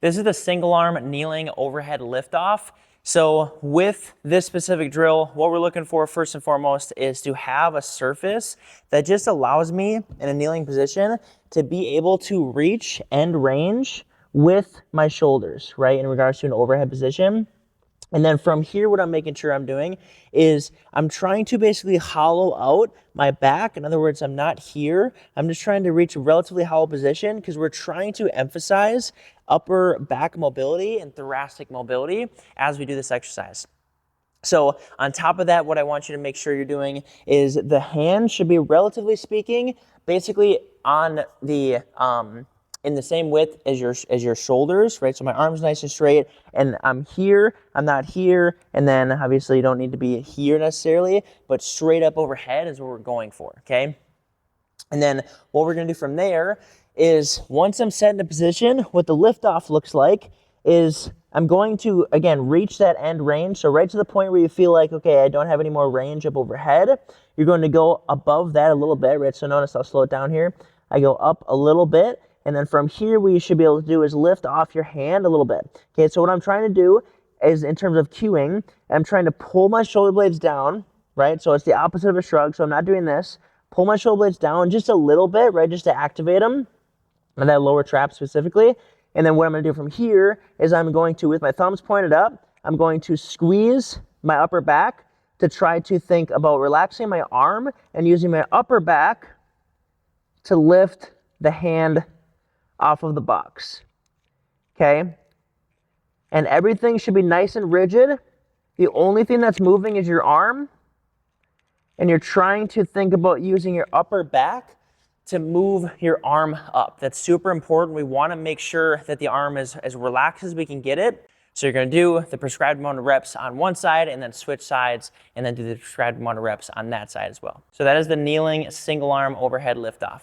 This is the single arm kneeling overhead liftoff. So with this specific drill, what we're looking for first and foremost is to have a surface that just allows me in a kneeling position to be able to reach end range with my shoulders, right, in regards to an overhead position. And then from here, what I'm making sure I'm doing is I'm trying to basically hollow out my back. In other words, I'm not here. I'm just trying to reach a relatively hollow position because we're trying to emphasize upper back mobility and thoracic mobility as we do this exercise. So on top of that, what I want you to make sure you're doing is the hand should be, relatively speaking, basically on the in the same width as your shoulders, right? So my arm's nice and straight, and I'm here, I'm not here, and then obviously you don't need to be here necessarily, but straight up overhead is what we're going for, okay? And then what we're gonna do from there is once I'm set in a position, what the liftoff looks like is I'm going to, again, reach that end range. So right to the point where you feel like, okay, I don't have any more range up overhead, you're going to go above that a little bit, right? So notice I'll slow it down here. I go up a little bit, and then from here, what you should be able to do is lift off your hand a little bit. Okay, so what I'm trying to do is, in terms of cueing, I'm trying to pull my shoulder blades down, right? So it's the opposite of a shrug, so I'm not doing this. Pull my shoulder blades down just a little bit, right, just to activate them, and that lower trap specifically. And then what I'm going to do from here is I'm going to, with my thumbs pointed up, I'm going to squeeze my upper back to try to think about relaxing my arm and using my upper back to lift the hand off of the box, okay? And everything should be nice and rigid. The only thing that's moving is your arm, and you're trying to think about using your upper back to move your arm up. That's super important. We want to make sure that the arm is as relaxed as we can get it. So you're going to do the prescribed amount of reps on one side and then switch sides and then do the prescribed amount of reps on that side as well. So that is the kneeling single arm overhead liftoff.